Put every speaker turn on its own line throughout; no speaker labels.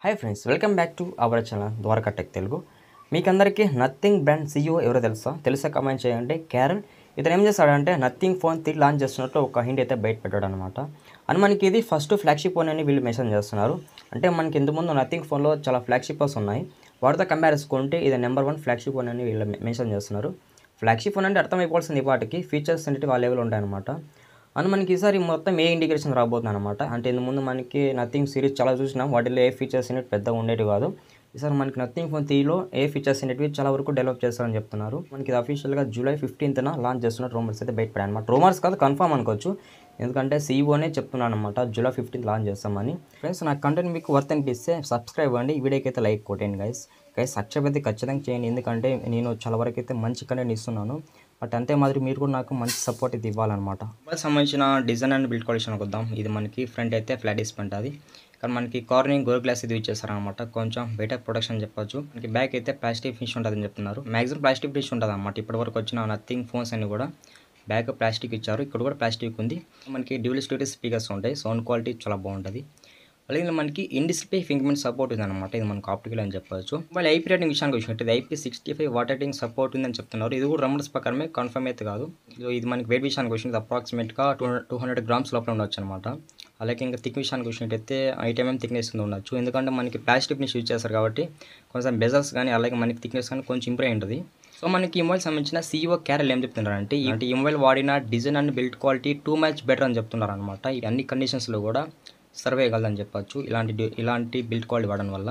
Hi friends, welcome back to our channel Dwaraka tech Telugu. మీకందరికీ nothing brand CEO ఎవరో తెలిసే comment చేయండి. క్యారల్ ఇతను ఏం చేస్తాడంటే నథింగ్ ఫోన్ 3 లాంచ్ చేస్తున్నట్టు ఒక హింట్ అయితే బయట పెట్టాడు అనమాట. అండ్ మనకి ఇది ఫస్ట్ ఫ్లాగ్షిప్ ఫోన్ అని వీళ్ళు మెన్షన్ చేస్తున్నారు. అంటే మనకి ఇంతకుముందు నథింగ్ ఫోన్లో చాలా ఫ్లాగ్షిప్ ఫోన్స్ ఉన్నాయి. వాటితో కంపేర్ చేసుకుంటే ఇది నెంబర్ 1 ఫ్లాగ్షిప్ ఫోన్ అని వీళ్ళు మెన్షన్ చేస్తున్నారు. ఫ్లాగ్షిప్ ఫోన్ అంటే అర్థమైపోవాల్సింది వాటికి ఫీచర్స్ అనేవి ఆ లెవెల్ ఉంటాయన్నమాట. అండ్ మనకి ఈసారి మొత్తం ఏ ఇంటిగ్రేషన్ రాబోతుంది అనమాట. అంటే ఇంతకుముందు మనకి నథింగ్ సిరీస్ చాలా చూసినాం, వాటిలో ఏ ఫీచర్స్ అనేవి పెద్దగా ఉండేవి కాదు. ఈసారి మనకి నథింగ్ ఫోన్ 3లో ఏ ఫీచర్స్ అనేవి చాలా వరకు డెవలప్ చేస్తారని చెప్తున్నారు. మనకి ఇది అఫీషియల్గా జూలై 15న లాంచ్ చేస్తున్న రూమర్స్ అయితే బయటపడాయి అనమాట. రూమర్స్ కాదు, కన్ఫర్మ్ అనుకోవచ్చు, ఎందుకంటే సీఈఓనే చెప్తున్నాను అనమాట జూలై 15 లాంచ్ చేస్తామని. ఫ్రెండ్స్, నా కంటెంట్ మీకు వర్త్ అనిపిస్తే సబ్స్క్రైబ్ అవ్వండి, ఈ వీడియోకి అయితే లైక్ కొట్టండి గైస్. సబ్స్క్రైబ్ అయితే ఖచ్చితంగా చేయండి, ఎందుకంటే నేను చాలా వరకు అయితే మంచి కంటెంట్ ఇస్తున్నాను. బట్ అంతే మాదిరి మీరు కూడా నాకు మంచి సపోర్ట్ ఇది ఇవ్వాలన్నమాట. మొబైల్ సంబంధించిన డిజైన్ అండ్ బిల్డ్ క్వాలిటీకి వద్దాం. ఇది మనకి ఫ్రంట్ అయితే ఫ్లాట్ డిస్ప్లే ఉంటుంది, కానీ మనకి కార్నింగ్ గోర్ గ్లాస్ ఇది యూజ్ చేస్తారనమాట. కొంచెం బెటర్ ప్రొటెక్షన్ చెప్పొచ్చు. మనకి బ్యాక్ అయితే ప్లాస్టిక్ ఫినిష్ ఉంటుందని చెప్తున్నారు. మ్యాక్సిమం ప్లాస్టిక్ ఫినిష్ ఉంటుంది అనమాట. ఇప్పటివరకు వచ్చిన నథింగ్ ఫోన్స్ అన్ని కూడా బ్యాక్ ప్లాస్టిక్ ఇచ్చారు, ఇక్కడ కూడా ప్లాస్టిక్ ఉంది. మనకి డ్యూల్ స్టోరేజ్ స్పీకర్స్ ఉంటాయి, సౌండ్ క్వాలిటీ చాలా బాగుంటుంది. అలాగే మనకి ఇన్ డిస్ప్లే ఫింగర్ప్రింట్ సపోర్ట్ ఉంది అనమాట. ఇది మనకు ఆప్టికల్ అని చెప్పొచ్చు. మళ్ళీ ఐపీ రేటింగ్ విషయానికి వచ్చినట్టు IP65 వాటర్ రేటింగ్ సపోర్ట్ ఉందని చెప్తున్నారు. ఇది కూడా రమణస్ ప్రకారమే, కన్ఫర్మ్ అయితే కాదు. ఇది మనకి వెయిట్ విషయానికి వచ్చినట్టు అప్రాక్సిమేట్గా 200 గ్రామ్స్ లోపల ఉండొచ్చు అనమాట. అలాగే ఇంకా థిక్ విషయానికి వచ్చినట్టయితే 8mm థిక్నెస్ ఉండొచ్చు, ఎందుకంటే మనకి ప్లాస్టిక్ యూజ్ చేస్తారు కాబట్టి కొంచెం బెజల్స్ కానీ అలాగే మనకి థిక్నెస్ కానీ కొంచెం ఇంప్రూవ్ ఉంటుంది. సో మనకి ఈ మొబైల్ సంబంధించిన సీఈఓ క్యారల్ ఏం చెప్తున్నారంటే ఈ మొబైల్ వాడిన design and build quality too much better అని చెప్తున్నారు అనమాట. ఈ అన్ని కండిషన్స్లో కూడా సర్వే అవ్వగలదని చెప్పొచ్చు ఇలాంటి బిల్డ్ క్వాలిటీ వాడడం వల్ల.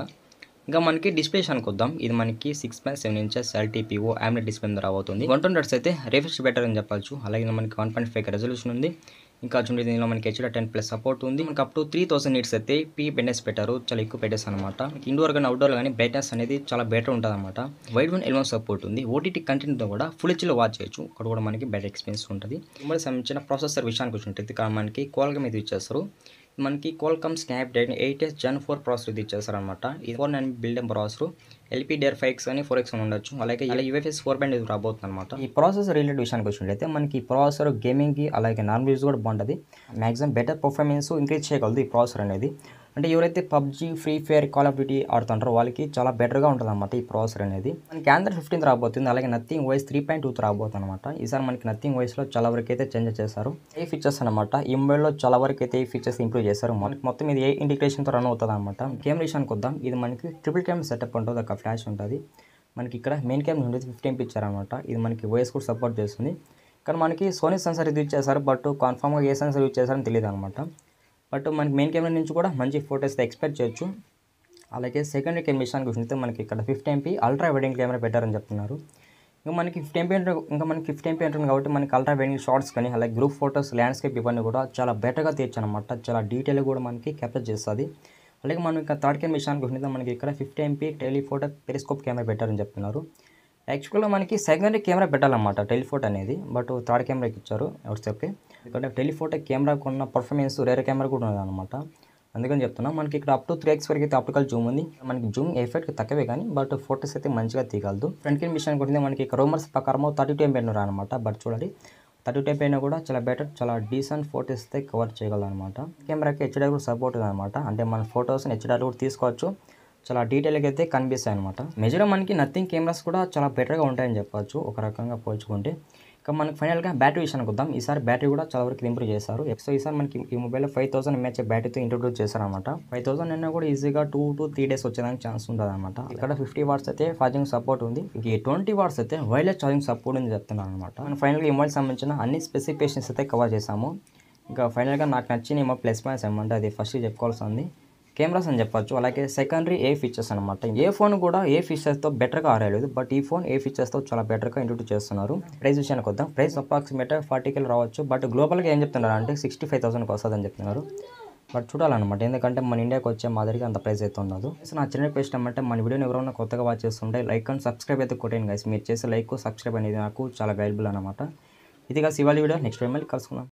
ఇంకా మనకి డిస్ప్లే అనుకుందాం. ఇది మనకి 6.7 ఇంచెస్ LTPO AMOLED డిస్ప్లే మీద రాబోతుంది. 120 Hz అయితే రిఫ్రెష్ బెటర్ అని చెప్పొచ్చు. అలాగే మనకి 1.5 రెజల్యూషన్ ఉంది. ఇంకా చూడండి, దీనిలో మనకి HDR10+ సపోర్ట్ ఉంది. మనకి అప్ టు 3000 nits అయితే బ్రైట్నెస్ పెట్టారు, చాలా ఎక్కువ పెట్టేసి అనమాట. ఇండోర్ కానీ అవుట్డోర్ కానీ బ్రైట్నెస్ అనేది చాలా బెటర్ ఉంటుంది అనమాట. వైడ్ వన్ ఎలిమెంట్ సపోర్ట్ ఉంది. OTT కంటెంట్తో కూడా ఫుల్ హెచ్లో వాచ్ చేయొచ్చు, అక్కడ కూడా మనకి బెటర్ ఎక్స్పీరియన్స్ ఉంటుంది. మొబైల్ సంబంధించిన ప్రాసెసర్ విషయానికి వచ్చినట్టు ఇక్కడ మనకి Qualcomm మీద ఇచ్చేస్తారు. మనకి Qualcomm Snapdragon 8s Gen 4 processor ఇది ఇచ్చేస్తారనమాట. ఇది 4nm బిల్డ్ ప్రాసెసర్. LPDDR5X కానీ 4X అని ఉండొచ్చు. అలాగే UFS 4 బ్యాండ్ ఇది రాబోతుంది అనమాట. ఈ ప్రాసెసర్ రిలేటెడ్ విషయానికి వచ్చినట్లయితే మనకి ఈ ప్రాసెసర్ గేమింగ్కి అలాగే నార్మల్ యూజ్ కూడా బాగుంటుంది. మ్యాక్సిమం బెటర్ పర్ఫార్మెన్స్ ఇంక్రీజ్ చేయగలదు ఈ ప్రాసెసర్ అనేది. అంటే ఎవరైతే PUBG, free fire, call of duty ఆడుతుంటారో వాళ్ళకి చాలా బెటర్గా ఉంటుంది అనమాట ఈ ప్రాసెసర్ అనేది. మనకి Android 15 రాబోతుంది. అలాగే నథింగ్ OS 3.2 రాబోతుంది అనమాట. ఈసారి మనకి నథింగ్ OSలో చాలా వరకు అయితే చేంజ్ చేస్తారు. ఏ ఫీచర్స్ అనమాట ఈ మొబైల్లో చాలా వరకు అయితే ఈ ఫీచర్స్ ఇంప్రూవ్ చేస్తారు. మనకి మొత్తం ఇది ఏ ఇంటిగ్రేషన్తో రన్ అవుతుంది అనమాట. కెమెరా విషయానికి వద్దాం. ఇది మనకి ట్రిపుల్ కెమెరా సెటప్ ఉంటుంది, ఒక ఫ్లాష్ ఉంటుంది. మనకి ఇక్కడ మెయిన్ కెమెరా ఉండేది 50MP ఇచ్చారనమాట. ఇది మనకి OS కూడా సపోర్ట్ చేస్తుంది. కానీ మనకి సోనీ సెన్సార్ ఇది యూజ్ చేస్తారు, బట్ కన్ఫామ్గా ఏ సెన్సార్ యూజ్ చేస్తారని తెలియదు అనమాట. బట్ మనకి మెయిన్ కెమెరా నుంచి కూడా మంచి ఫోటోస్ ఎక్స్పెక్ట్ చేయొచ్చు. అలాగే సెకండరీ కెమెరా విషయానికి వచ్చినట్టు మనకి ఇక్కడ 50MP అల్ట్రా వైడ్ కెమెరా పెట్టారని చెప్తున్నారు. ఇంకా మనకి 50MP ఉంటుంది కాబట్టి మనకి అల్ట్రా వైడ్ షార్ట్స్ కానీ అలాగే గ్రూప్ ఫోటోస్, ల్యాండ్స్కేప్ ఇవన్నీ కూడా చాలా బెటర్గా తీయచ్చు అనమాట. చాలా డీటెయిల్గా కూడా మనకి క్యాప్చర్ చేస్తుంది. అలాగే మనం ఇక్కడ థర్డ్ కెమెరా విషయానికి వచ్చినట్టు మనకి ఇక్కడ 50MP టెలిఫోటో పెరిస్కోప్ కెమెరా పెట్టారని చెప్తున్నారు. యాక్చువల్గా మనకి సెకండరీ కెమెరా పెట్టాలన్నమాట టెలిఫోటో అనేది, బట్ థర్డ్ కెమెరాకి ఇచ్చారు వాట్సాప్కి. ఎందుకంటే టెలిఫోటో కెమెరాకు ఉన్న పర్ఫార్మెన్స్ వేరే కెమెరా కూడా ఉంది అనమాట. అందుకని చెప్తున్నాం. మనకి ఇక్కడ అప్ టు 3x వరకు అయితే ఆప్టికల్ జూమ్ ఉంది. మనకి జూమ్ ఎఫెక్ట్ తక్కువే కానీ బట్ ఫోటోస్ అయితే మంచిగా తీయగలదు. ఫ్రంట్ కెమెరా విషయానికి వచ్చింది మనకి ఇక్కడ రూమర్స్ ప్రకారం 32MP అనమాట. బట్ చూడండి, 32MP అయినా కూడా చాలా బెటర్, చాలా డీసెంట్ ఫోటోస్ అయితే కవర్ చేయగలదు అనమాట. కెమెరాకి HDR కూడా సపోర్ట్ ఉంది అనమాట. అంటే మన ఫోటోస్ని HDR కూడా తీసుకోవచ్చు, చాలా డీటెయిల్గా అయితే కనిపిస్తాయి అనమాట. మెజర్గా మనకి నథింగ్ కెమెరాస్ కూడా చాలా బెటర్గా ఉంటాయని చెప్పొచ్చు ఒక రకంగా పోల్చుకుంటే. ఇంకా మనకి ఫైనల్గా బ్యాటరీ విషయానికి వద్దాం. ఈసారి బ్యాటరీ కూడా చాలా వరకు ఇంప్రూవ్ చేశారు. సో ఈసారి మనకి ఈ మొబైల్లో 5000 mAh బ్యాటరీతో ఇంట్రొడ్యూస్ చేశారనమాట. 5000 అయినా కూడా ఈజీగా 2 to 3 days వచ్చేదానికి ఛాన్స్ ఉంటుంది అనమాట. ఇక్కడ 50 watts అయితే ఛార్జింగ్ సపోర్ట్ ఉంది. ఈ 20 watts అయితే వైర్లెస్ ఛార్జింగ్ సపోర్ట్ ఉంది చెప్తున్నారు అనమాట. మనం ఫైనల్గా ఈ మొబైల్ సంబంధించిన అన్ని స్పెసిఫికేషన్స్ అయితే కవర్ చేసాము. ఇంకా ఫైనల్గా నాకు నచ్చిన ఏమో ప్లస్ పాయింట్స్ ఏమంటే అది ఫస్ట్ చెప్పుకోవాల్సింది కెమెరాస్ అని చెప్పొచ్చు. అలాగే సెకండరీ ఏ ఫీచర్స్ అనమాట. ఏ ఫోన్ కూడా ఏ ఫీచర్స్తో బెటర్గా ఆరేయలేదు, బట్ ఈ ఫోన్ ఏ ఫీచర్స్తో చాలా బెటర్గా ఇంట్రొడ్యూస్ చేస్తున్నారు. ప్రైస్ విషయానికి వద్దాం. ప్రైస్ అప్రాక్సిమేట్ 40K రావచ్చు, బట్ గ్లోబల్గా ఏం చెప్తున్నారు అంటే 65,000కి వస్తుందని చెప్తున్నారు. బట్ చూడాలన్నమాట, ఎందుకంటే మన ఇండియాకి వచ్చే మాదిరిగా అంత ప్రైస్ అయితే ఉండదు. సో నా చిన్న రిక్వెస్ట్ ఏమంటే మన వీడియోని ఎవరైనా కొత్తగా వాచ్ చేస్తుంటే లైక్ అండ్ సబ్స్క్రైబ్ అయితే కొట్టండి గైస్. మీరు చేసే లైక్ సబ్స్క్రైబ్ అనేది నాకు చాలా వాల్యుబుల్ అనమాట. ఇది కాదు ఇవాళ వీడియో. నెక్స్ట్ టైం మళ్ళీ కలుసుకుందాం.